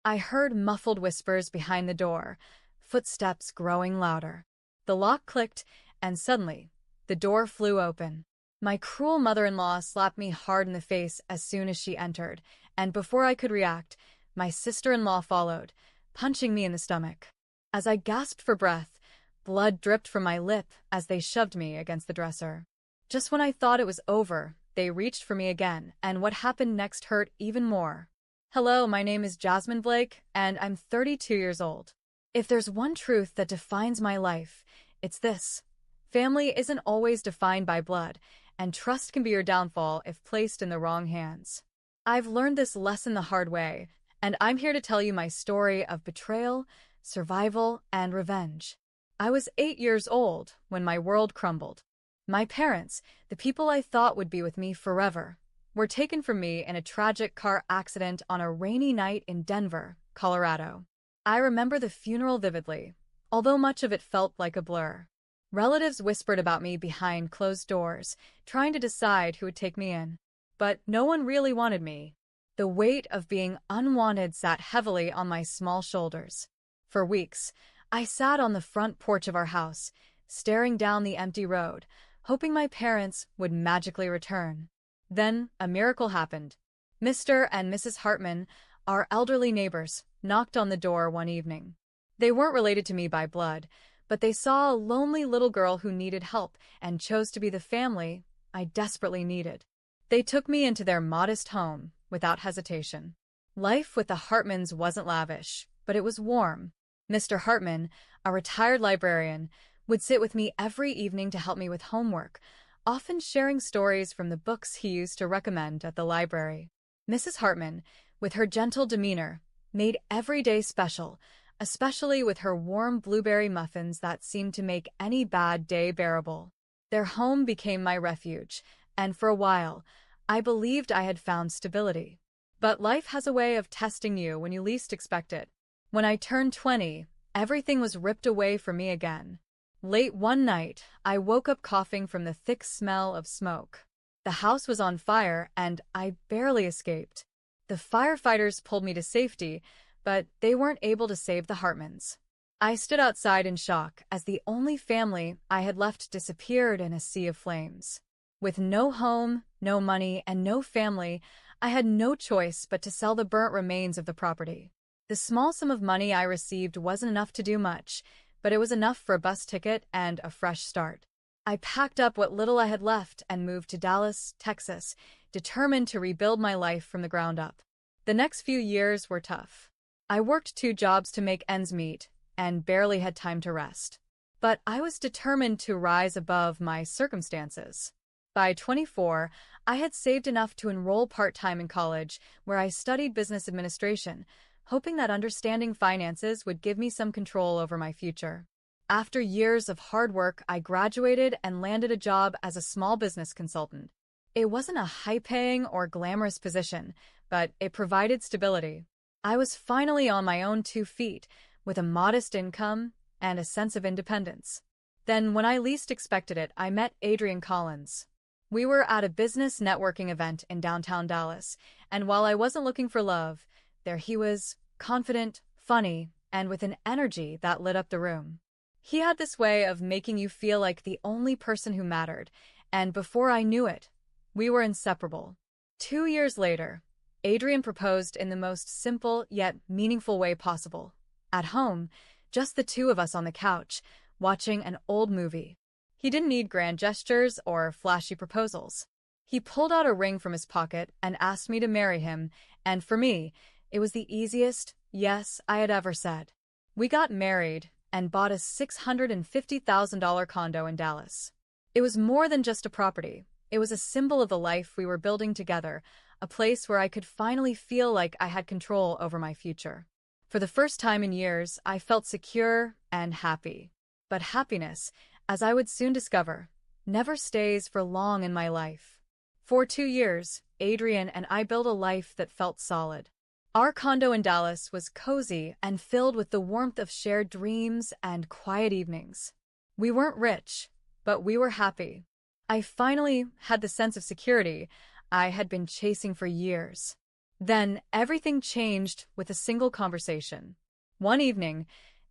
I heard muffled whispers behind the door, footsteps growing louder. The lock clicked, and suddenly, the door flew open. My cruel mother-in-law slapped me hard in the face as soon as she entered, and before I could react, my sister-in-law followed, punching me in the stomach. As I gasped for breath, blood dripped from my lip as they shoved me against the dresser. Just when I thought it was over, they reached for me again, and what happened next hurt even more. Hello, my name is Jasmine Blake, and I'm 32 years old. If there's one truth that defines my life, it's this. Family isn't always defined by blood, and trust can be your downfall if placed in the wrong hands. I've learned this lesson the hard way, and I'm here to tell you my story of betrayal, survival, and revenge. I was 8 years old when my world crumbled. My parents, the people I thought would be with me forever, were taken from me in a tragic car accident on a rainy night in Denver, Colorado. I remember the funeral vividly, although much of it felt like a blur. Relatives whispered about me behind closed doors, trying to decide who would take me in. But no one really wanted me. The weight of being unwanted sat heavily on my small shoulders. For weeks, I sat on the front porch of our house, staring down the empty road, hoping my parents would magically return. Then, a miracle happened. Mr. and Mrs. Hartman, our elderly neighbors, knocked on the door one evening. They weren't related to me by blood, but they saw a lonely little girl who needed help and chose to be the family I desperately needed. They took me into their modest home without hesitation. Life with the Hartmans wasn't lavish, but it was warm. Mr. Hartman, a retired librarian, would sit with me every evening to help me with homework, often sharing stories from the books he used to recommend at the library. Mrs. Hartman, with her gentle demeanor, made every day special, especially with her warm blueberry muffins that seemed to make any bad day bearable. Their home became my refuge, and for a while, I believed I had found stability. But life has a way of testing you when you least expect it. When I turned 20, everything was ripped away from me again. Late one night, I woke up coughing from the thick smell of smoke. The house was on fire, and I barely escaped. The firefighters pulled me to safety, but they weren't able to save the Hartmans. I stood outside in shock as the only family I had left disappeared in a sea of flames. With no home, no money, and no family, I had no choice but to sell the burnt remains of the property. The small sum of money I received wasn't enough to do much, but it was enough for a bus ticket and a fresh start. I packed up what little I had left and moved to Dallas, Texas, determined to rebuild my life from the ground up. The next few years were tough. I worked 2 jobs to make ends meet and barely had time to rest. But I was determined to rise above my circumstances. By 24, I had saved enough to enroll part-time in college, where I studied business administration, hoping that understanding finances would give me some control over my future. After years of hard work, I graduated and landed a job as a small business consultant. It wasn't a high-paying or glamorous position, but it provided stability. I was finally on my own 2 feet, with a modest income and a sense of independence. Then, when I least expected it, I met Adrian Collins. We were at a business networking event in downtown Dallas, and while I wasn't looking for love, there he was, confident, funny, and with an energy that lit up the room. He had this way of making you feel like the only person who mattered, and before I knew it, we were inseparable. 2 years later, Adrian proposed in the most simple yet meaningful way possible. At home, just the 2 of us on the couch, watching an old movie. He didn't need grand gestures or flashy proposals. He pulled out a ring from his pocket and asked me to marry him, and for me, it was the easiest yes I had ever said. We got married and bought a $650,000 condo in Dallas. It was more than just a property. It was a symbol of the life we were building together, a place where I could finally feel like I had control over my future. For the first time in years, I felt secure and happy. But happiness, as I would soon discover, never stays for long in my life. For 2 years, Adrian and I built a life that felt solid. Our condo in Dallas was cozy and filled with the warmth of shared dreams and quiet evenings. We weren't rich, but we were happy. I finally had the sense of security I had been chasing for years. Then everything changed with a single conversation. One evening,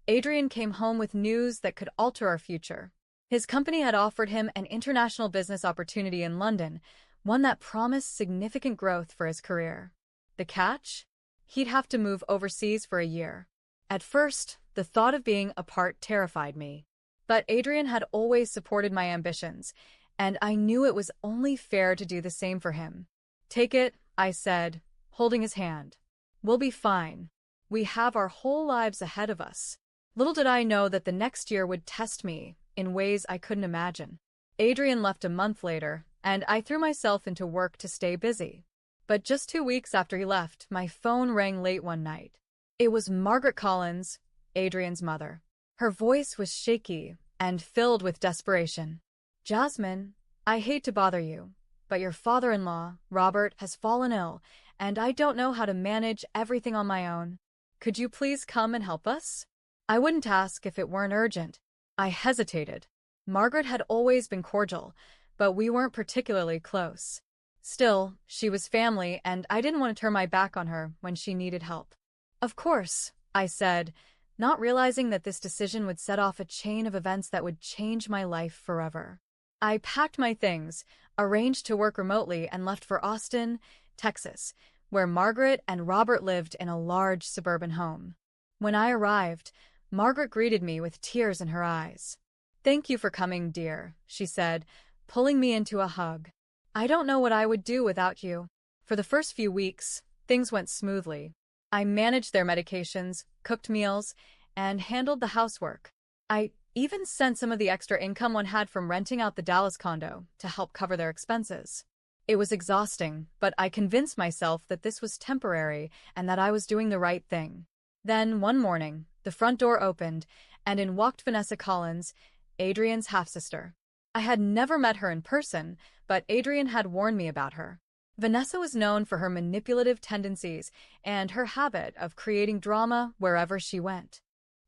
Adrian came home with news that could alter our future. His company had offered him an international business opportunity in London, one that promised significant growth for his career. The catch? He'd have to move overseas for a year. At first, the thought of being apart terrified me. But Adrian had always supported my ambitions, and I knew it was only fair to do the same for him. "Take it," I said, holding his hand. "We'll be fine. We have our whole lives ahead of us." Little did I know that the next year would test me in ways I couldn't imagine. Adrian left a month later, and I threw myself into work to stay busy. But just 2 weeks after he left, my phone rang late one night. It was Margaret Collins, Adrian's mother. Her voice was shaky and filled with desperation. "Jasmine, I hate to bother you, but your father-in-law, Robert, has fallen ill, and I don't know how to manage everything on my own. Could you please come and help us?" I wouldn't ask if it weren't urgent. I hesitated. Margaret had always been cordial, but we weren't particularly close. Still, she was family, and I didn't want to turn my back on her when she needed help. "Of course," I said, not realizing that this decision would set off a chain of events that would change my life forever. I packed my things, arranged to work remotely, and left for Austin, Texas, where Margaret and Robert lived in a large suburban home. When I arrived, Margaret greeted me with tears in her eyes. "Thank you for coming, dear," she said, pulling me into a hug. "I don't know what I would do without you." For the first few weeks, things went smoothly. I managed their medications, cooked meals, and handled the housework. I even sent some of the extra income one had from renting out the Dallas condo to help cover their expenses. It was exhausting, but I convinced myself that this was temporary and that I was doing the right thing. Then, one morning, the front door opened, and in walked Vanessa Collins, Adrian's half-sister. I had never met her in person, but Adrian had warned me about her. Vanessa was known for her manipulative tendencies and her habit of creating drama wherever she went.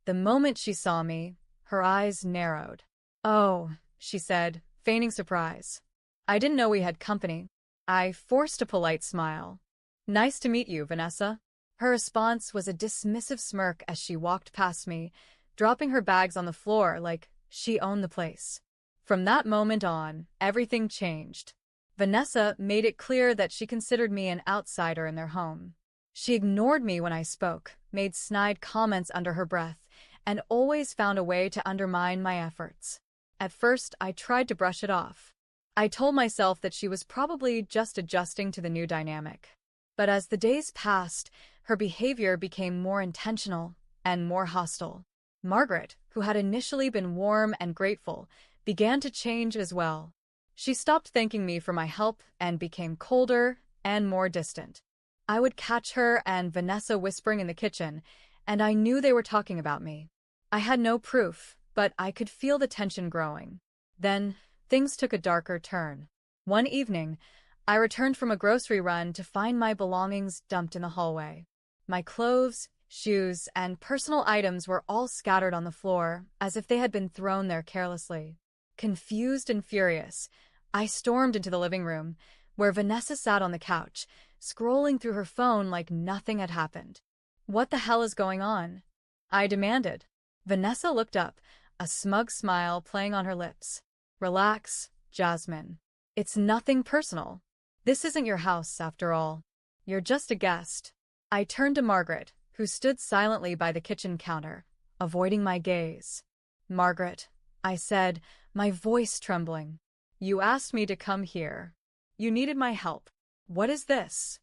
The moment she saw me, her eyes narrowed. "Oh," she said, feigning surprise. "I didn't know we had company." I forced a polite smile. "Nice to meet you, Vanessa." Her response was a dismissive smirk as she walked past me, dropping her bags on the floor like she owned the place. From that moment on, everything changed. Vanessa made it clear that she considered me an outsider in their home. She ignored me when I spoke, made snide comments under her breath, and always found a way to undermine my efforts. At first, I tried to brush it off. I told myself that she was probably just adjusting to the new dynamic. But as the days passed, her behavior became more intentional and more hostile. Margaret, who had initially been warm and grateful, began to change as well. She stopped thanking me for my help and became colder and more distant. I would catch her and Vanessa whispering in the kitchen, and I knew they were talking about me. I had no proof, but I could feel the tension growing. Then, things took a darker turn. One evening, I returned from a grocery run to find my belongings dumped in the hallway. My clothes, shoes, and personal items were all scattered on the floor, as if they had been thrown there carelessly. Confused and furious, I stormed into the living room, where Vanessa sat on the couch, scrolling through her phone like nothing had happened. "What the hell is going on?" I demanded. Vanessa looked up, a smug smile playing on her lips. "Relax, Jasmine. It's nothing personal. This isn't your house, after all. You're just a guest." I turned to Margaret, who stood silently by the kitchen counter, avoiding my gaze. "Margaret," I said, my voice trembling. "You asked me to come here. You needed my help. What is this?"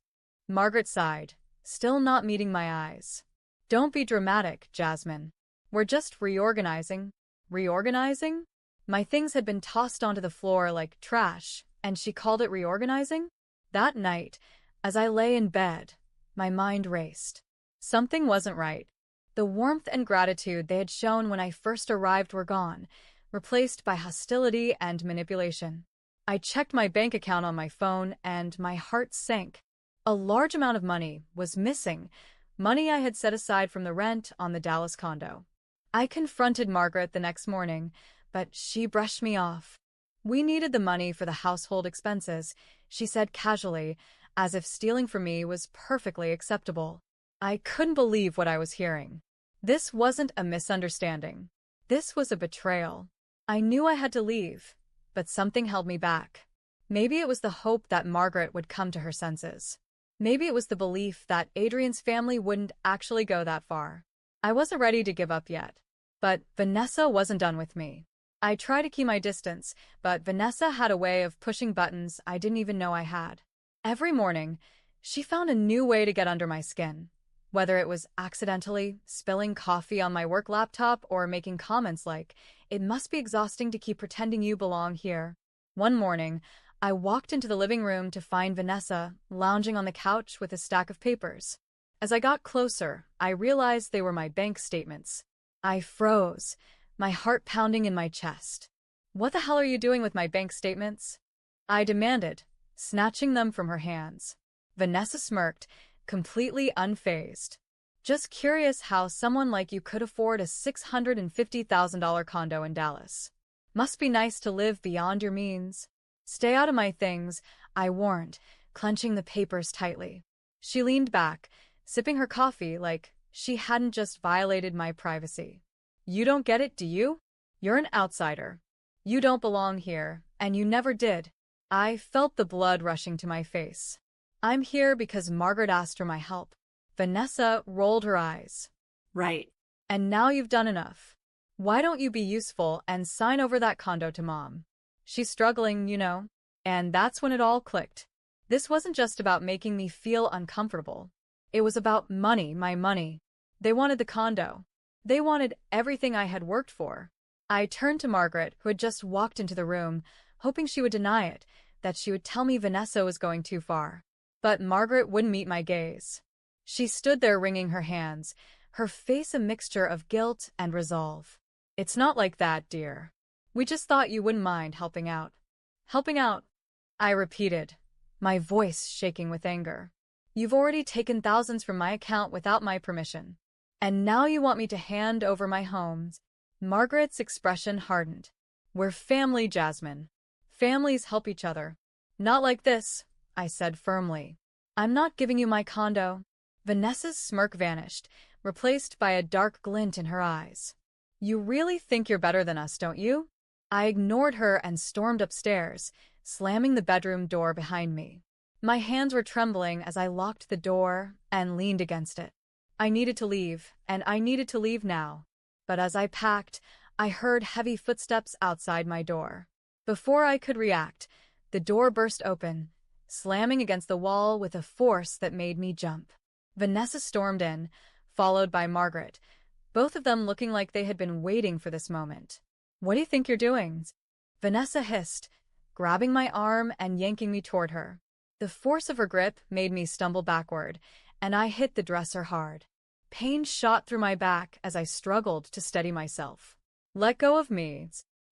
Margaret sighed, still not meeting my eyes. "Don't be dramatic, Jasmine. We're just reorganizing." Reorganizing? My things had been tossed onto the floor like trash, and she called it reorganizing? That night, as I lay in bed, my mind raced. Something wasn't right. The warmth and gratitude they had shown when I first arrived were gone, replaced by hostility and manipulation. I checked my bank account on my phone, and my heart sank. A large amount of money was missing, money I had set aside from the rent on the Dallas condo. I confronted Margaret the next morning, but she brushed me off. "We needed the money for the household expenses," she said casually, as if stealing from me was perfectly acceptable. I couldn't believe what I was hearing. This wasn't a misunderstanding. This was a betrayal. I knew I had to leave, but something held me back. Maybe it was the hope that Margaret would come to her senses. Maybe it was the belief that Adrian's family wouldn't actually go that far. I wasn't ready to give up yet. But Vanessa wasn't done with me. I tried to keep my distance, but Vanessa had a way of pushing buttons I didn't even know I had. Every morning, she found a new way to get under my skin. Whether it was accidentally spilling coffee on my work laptop or making comments like, "It must be exhausting to keep pretending you belong here." One morning, I walked into the living room to find Vanessa lounging on the couch with a stack of papers. As I got closer, I realized they were my bank statements. I froze, my heart pounding in my chest. "What the hell are you doing with my bank statements?" I demanded, snatching them from her hands. Vanessa smirked, completely unfazed. "Just curious how someone like you could afford a $650,000 condo in Dallas. Must be nice to live beyond your means." "Stay out of my things," I warned, clenching the papers tightly. She leaned back, sipping her coffee like she hadn't just violated my privacy. "You don't get it, do you? You're an outsider. You don't belong here, and you never did." I felt the blood rushing to my face. "I'm here because Margaret asked for my help." Vanessa rolled her eyes. Right. "And now you've done enough. Why don't you be useful and sign over that condo to Mom? She's struggling, you know." And that's when it all clicked. This wasn't just about making me feel uncomfortable. It was about money, my money. They wanted the condo. They wanted everything I had worked for. I turned to Margaret, who had just walked into the room, hoping she would deny it, that she would tell me Vanessa was going too far. But Margaret wouldn't meet my gaze. She stood there wringing her hands, her face a mixture of guilt and resolve. "It's not like that, dear. We just thought you wouldn't mind helping out." "Helping out?" I repeated, my voice shaking with anger. "You've already taken thousands from my account without my permission. And now you want me to hand over my homes." Margaret's expression hardened. "We're family, Jasmine. Families help each other." "Not like this," I said firmly. "I'm not giving you my condo." Vanessa's smirk vanished, replaced by a dark glint in her eyes. "You really think you're better than us, don't you?" I ignored her and stormed upstairs, slamming the bedroom door behind me. My hands were trembling as I locked the door and leaned against it. I needed to leave, and I needed to leave now. But as I packed, I heard heavy footsteps outside my door. Before I could react, the door burst open, slamming against the wall with a force that made me jump. Vanessa stormed in, followed by Margaret, both of them looking like they had been waiting for this moment. "What do you think you're doing?" Vanessa hissed, grabbing my arm and yanking me toward her. The force of her grip made me stumble backward, and I hit the dresser hard. Pain shot through my back as I struggled to steady myself. "Let go of me,"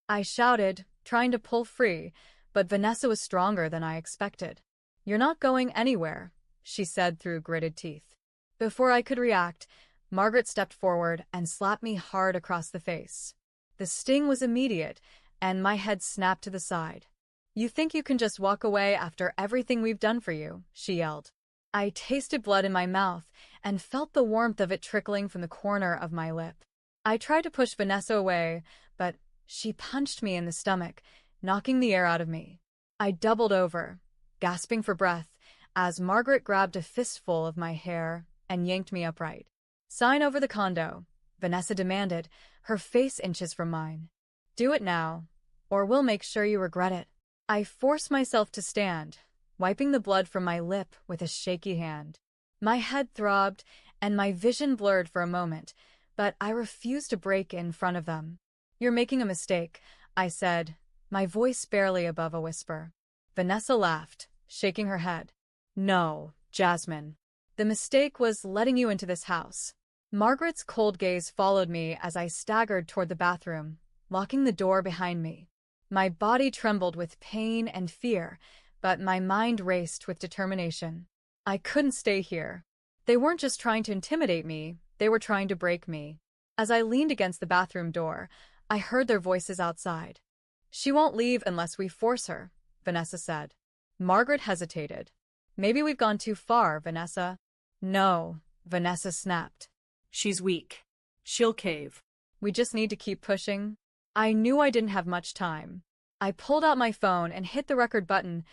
I shouted, trying to pull free, but Vanessa was stronger than I expected. "You're not going anywhere," she said through gritted teeth. Before I could react, Margaret stepped forward and slapped me hard across the face. The sting was immediate, and my head snapped to the side. "You think you can just walk away after everything we've done for you?" she yelled. I tasted blood in my mouth and felt the warmth of it trickling from the corner of my lip. I tried to push Vanessa away, but she punched me in the stomach, knocking the air out of me. I doubled over, gasping for breath, as Margaret grabbed a fistful of my hair and yanked me upright. "Sign over the condo," Vanessa demanded, her face inches from mine. "Do it now, or we'll make sure you regret it." I forced myself to stand, wiping the blood from my lip with a shaky hand. My head throbbed, and my vision blurred for a moment, but I refused to break in front of them. "You're making a mistake," I said, my voice barely above a whisper. Vanessa laughed, shaking her head. "No, Jasmine. The mistake was letting you into this house." Margaret's cold gaze followed me as I staggered toward the bathroom, locking the door behind me. My body trembled with pain and fear, but my mind raced with determination. I couldn't stay here. They weren't just trying to intimidate me, they were trying to break me. As I leaned against the bathroom door, I heard their voices outside. "She won't leave unless we force her," Vanessa said. Margaret hesitated. Maybe we've gone too far, Vanessa. No, Vanessa snapped. She's weak. She'll cave. We just need to keep pushing. I knew I didn't have much time. I pulled out my phone and hit the record button,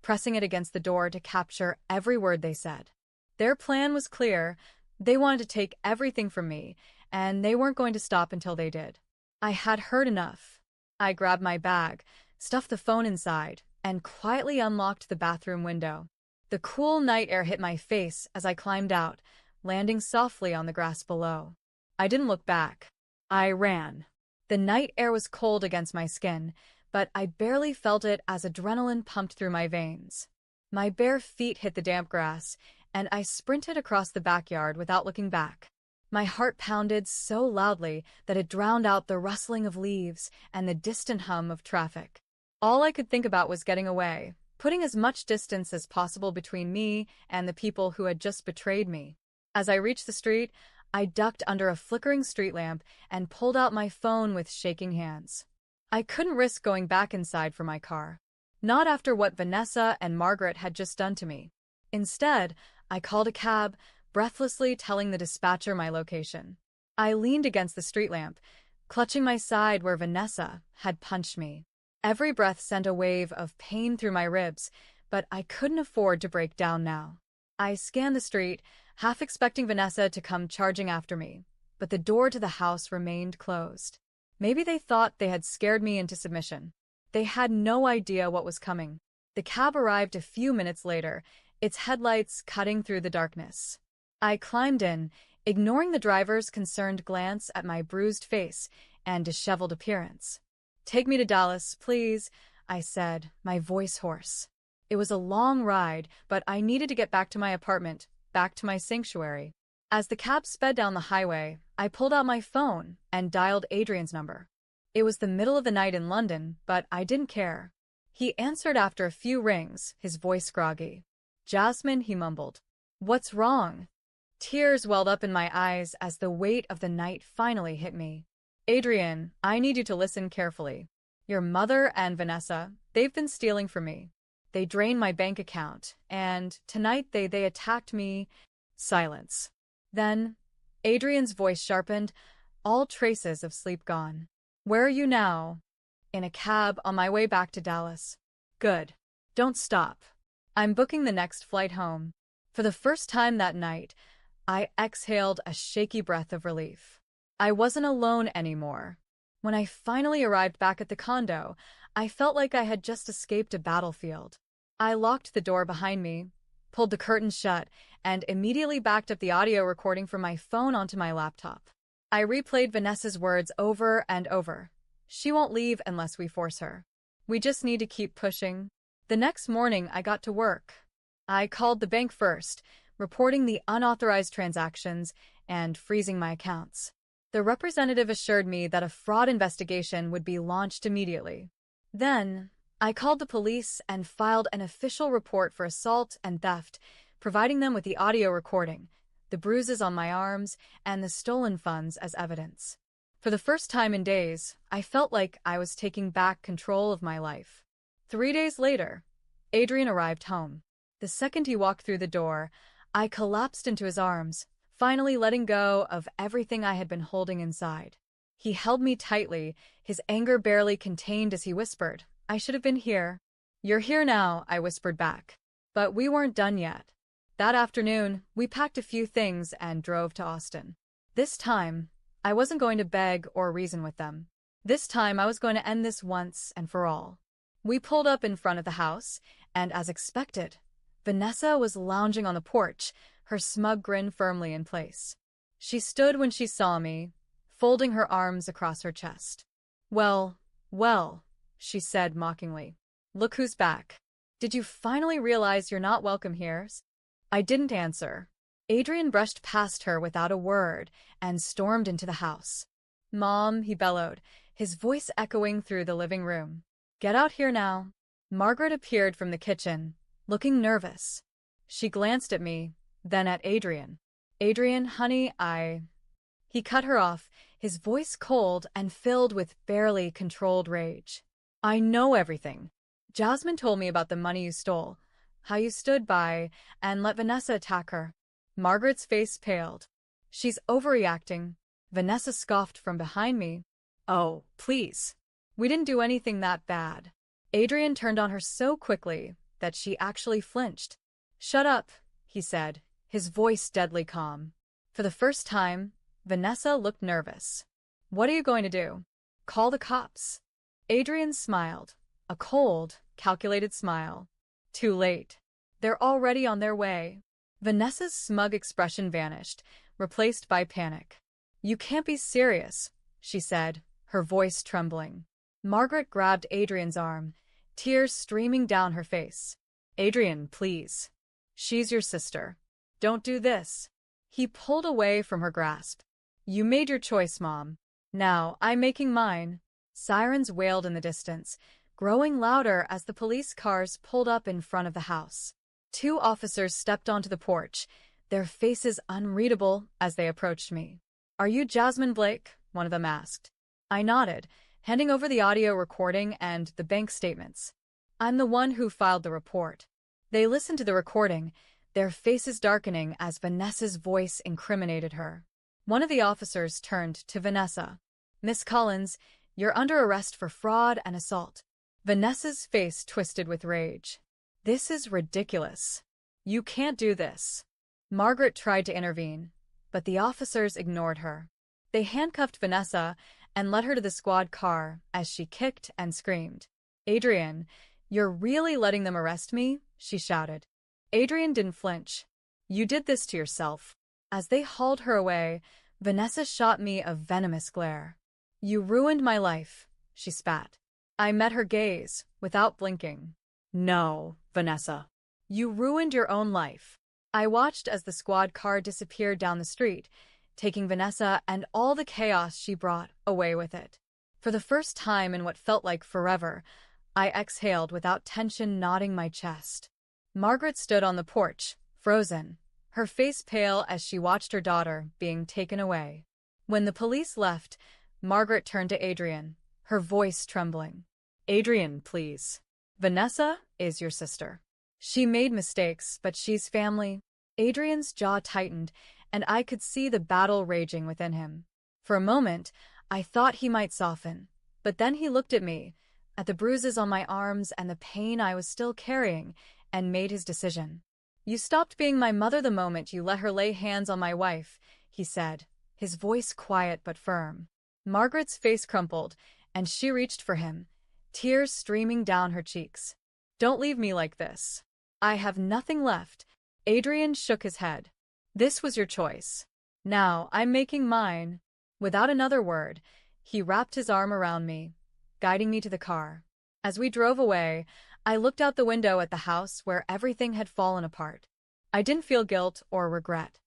pressing it against the door to capture every word they said. Their plan was clear. They wanted to take everything from me, and they weren't going to stop until they did. I had heard enough. I grabbed my bag, stuffed the phone inside, and quietly unlocked the bathroom window. The cool night air hit my face as I climbed out, landing softly on the grass below. I didn't look back. I ran. The night air was cold against my skin, but I barely felt it as adrenaline pumped through my veins. My bare feet hit the damp grass, and I sprinted across the backyard without looking back. My heart pounded so loudly that it drowned out the rustling of leaves and the distant hum of traffic. All I could think about was getting away, putting as much distance as possible between me and the people who had just betrayed me. As I reached the street, I ducked under a flickering street lamp and pulled out my phone with shaking hands. I couldn't risk going back inside for my car. Not after what Vanessa and Margaret had just done to me. Instead, I called a cab, breathlessly telling the dispatcher my location. I leaned against the street lamp, clutching my side where Vanessa had punched me. Every breath sent a wave of pain through my ribs, but I couldn't afford to break down now. I scanned the street, half expecting Vanessa to come charging after me, but the door to the house remained closed. Maybe they thought they had scared me into submission. They had no idea what was coming. The cab arrived a few minutes later, its headlights cutting through the darkness. I climbed in, ignoring the driver's concerned glance at my bruised face and disheveled appearance. "Take me to Dallas, please," I said, my voice hoarse. It was a long ride, but I needed to get back to my apartment, back to my sanctuary. As the cab sped down the highway, I pulled out my phone and dialed Adrian's number. It was the middle of the night in London, but I didn't care. He answered after a few rings, his voice groggy. "Jasmine," he mumbled. "What's wrong?" Tears welled up in my eyes as the weight of the night finally hit me. "Adrian, I need you to listen carefully. Your mother and Vanessa, they've been stealing from me. They drained my bank account, and tonight they attacked me." Silence. Then, Adrian's voice sharpened, all traces of sleep gone. "Where are you now?" "In a cab on my way back to Dallas." "Good. Don't stop. I'm booking the next flight home." For the first time that night, I exhaled a shaky breath of relief. I wasn't alone anymore. When I finally arrived back at the condo, I felt like I had just escaped a battlefield. I locked the door behind me, pulled the curtains shut, and immediately backed up the audio recording from my phone onto my laptop. I replayed Vanessa's words over and over. "She won't leave unless we force her. We just need to keep pushing." The next morning, I got to work. I called the bank first, reporting the unauthorized transactions and freezing my accounts. The representative assured me that a fraud investigation would be launched immediately. Then, I called the police and filed an official report for assault and theft, providing them with the audio recording, the bruises on my arms, and the stolen funds as evidence. For the first time in days, I felt like I was taking back control of my life. 3 days later, Adrian arrived home. The second he walked through the door, I collapsed into his arms, finally letting go of everything I had been holding inside. He held me tightly, his anger barely contained as he whispered, "I should have been here." "You're here now," I whispered back. But we weren't done yet. That afternoon, we packed a few things and drove to Austin. This time, I wasn't going to beg or reason with them. This time, I was going to end this once and for all. We pulled up in front of the house, and as expected, Vanessa was lounging on the porch, her smug grin firmly in place. She stood when she saw me, folding her arms across her chest. Well, she said mockingly. "Look who's back. Did you finally realize you're not welcome here?" I didn't answer. Adrian brushed past her without a word and stormed into the house. "Mom," he bellowed, his voice echoing through the living room. "Get out here now." Margaret appeared from the kitchen, looking nervous. She glanced at me, then at Adrian. "Adrian, honey, He cut her off, his voice cold and filled with barely controlled rage. "I know everything. Jasmine told me about the money you stole. how you stood by and let Vanessa attack her. Margaret's face paled. She's overreacting. Vanessa scoffed from behind me. Oh, please. We didn't do anything that bad. Adrian turned on her so quickly that she actually flinched. Shut up, he said, his voice deadly calm. For the first time, Vanessa looked nervous. What are you going to do? Call the cops. Adrian smiled, a cold, calculated smile. Too late. They're already on their way. Vanessa's smug expression vanished, replaced by panic. You can't be serious, she said, her voice trembling. Margaret grabbed Adrian's arm, tears streaming down her face. Adrian, please. She's your sister. Don't do this. He pulled away from her grasp. You made your choice, Mom. Now I'm making mine. Sirens wailed in the distance, growing louder as the police cars pulled up in front of the house. 2 officers stepped onto the porch, their faces unreadable as they approached me. Are you Jasmine Blake? One of them asked. I nodded, handing over the audio recording and the bank statements. I'm the one who filed the report. They listened to the recording, their faces darkening as Vanessa's voice incriminated her. One of the officers turned to Vanessa. Miss Collins, you're under arrest for fraud and assault. Vanessa's face twisted with rage. This is ridiculous. You can't do this. Margaret tried to intervene, but the officers ignored her. They handcuffed Vanessa and led her to the squad car as she kicked and screamed. Adrian, you're really letting them arrest me? She shouted. Adrian didn't flinch. You did this to yourself. As they hauled her away, Vanessa shot me a venomous glare. You ruined my life, she spat. I met her gaze, without blinking. No, Vanessa. You ruined your own life. I watched as the squad car disappeared down the street, taking Vanessa and all the chaos she brought away with it. For the first time in what felt like forever, I exhaled without tension knotting my chest. Margaret stood on the porch, frozen, her face pale as she watched her daughter being taken away. When the police left, Margaret turned to Adrian, her voice trembling. Adrian, please. Vanessa is your sister. She made mistakes, but she's family. Adrian's jaw tightened, and I could see the battle raging within him. For a moment, I thought he might soften, but then he looked at me, at the bruises on my arms and the pain I was still carrying, and made his decision. You stopped being my mother the moment you let her lay hands on my wife, he said, his voice quiet but firm. Margaret's face crumpled, and she reached for him, tears streaming down her cheeks. Don't leave me like this. I have nothing left. Adrian shook his head. This was your choice. Now I'm making mine. Without another word, he wrapped his arm around me, guiding me to the car. As we drove away, I looked out the window at the house where everything had fallen apart. I didn't feel guilt or regret.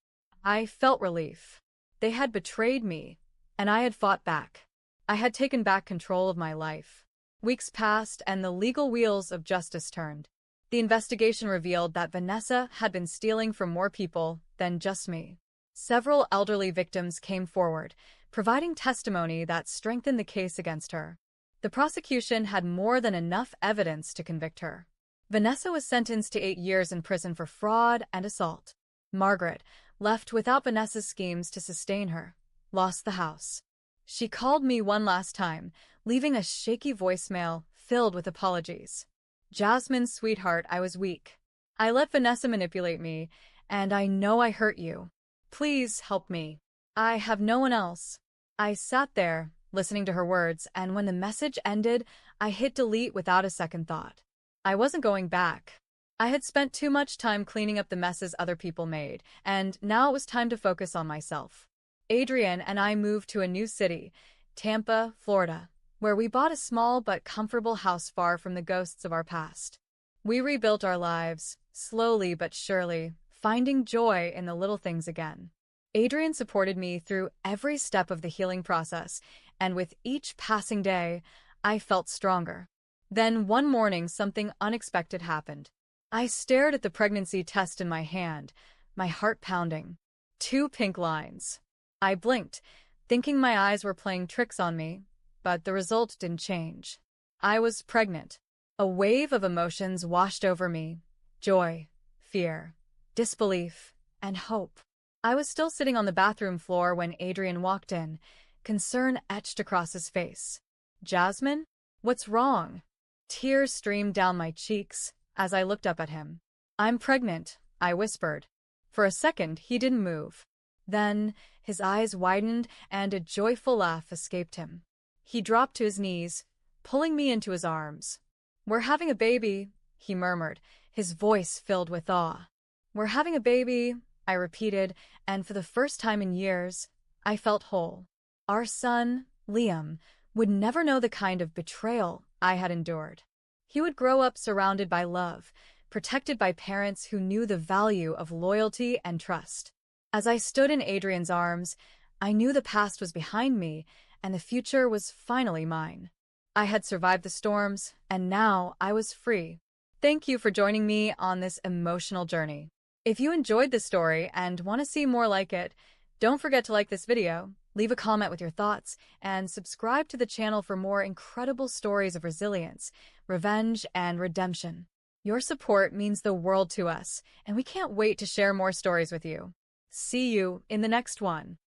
I felt relief. They had betrayed me, and I had fought back. I had taken back control of my life. Weeks passed, and the legal wheels of justice turned. The investigation revealed that Vanessa had been stealing from more people than just me. Several elderly victims came forward, providing testimony that strengthened the case against her. The prosecution had more than enough evidence to convict her. Vanessa was sentenced to 8 years in prison for fraud and assault. Margaret, left without Vanessa's schemes to sustain her, lost the house. She called me one last time, leaving a shaky voicemail filled with apologies. Jasmine, sweetheart, I was weak. I let Vanessa manipulate me, and I know I hurt you. Please help me. I have no one else. I sat there, listening to her words, and when the message ended, I hit delete without a second thought. I wasn't going back. I had spent too much time cleaning up the messes other people made, and now it was time to focus on myself. Adrian and I moved to a new city, Tampa, Florida, where we bought a small but comfortable house far from the ghosts of our past. We rebuilt our lives, slowly but surely, finding joy in the little things again. Adrian supported me through every step of the healing process, and with each passing day, I felt stronger. Then one morning, something unexpected happened. I stared at the pregnancy test in my hand, my heart pounding. 2 pink lines. I blinked, thinking my eyes were playing tricks on me, but the result didn't change. I was pregnant. A wave of emotions washed over me. Joy, fear, disbelief, and hope. I was still sitting on the bathroom floor when Adrian walked in, concern etched across his face. Jasmine? What's wrong? Tears streamed down my cheeks as I looked up at him. I'm pregnant, I whispered. For a second, he didn't move. Then, his eyes widened and a joyful laugh escaped him. He dropped to his knees, pulling me into his arms. We're having a baby, he murmured, his voice filled with awe. We're having a baby, I repeated, and for the first time in years, I felt whole. Our son, Liam, would never know the kind of betrayal I had endured. He would grow up surrounded by love, protected by parents who knew the value of loyalty and trust. As I stood in Adrian's arms, I knew the past was behind me and the future was finally mine. I had survived the storms, and now I was free. Thank you for joining me on this emotional journey. If you enjoyed this story and want to see more like it, don't forget to like this video, leave a comment with your thoughts, and subscribe to the channel for more incredible stories of resilience, revenge, and redemption. Your support means the world to us, and we can't wait to share more stories with you. See you in the next one.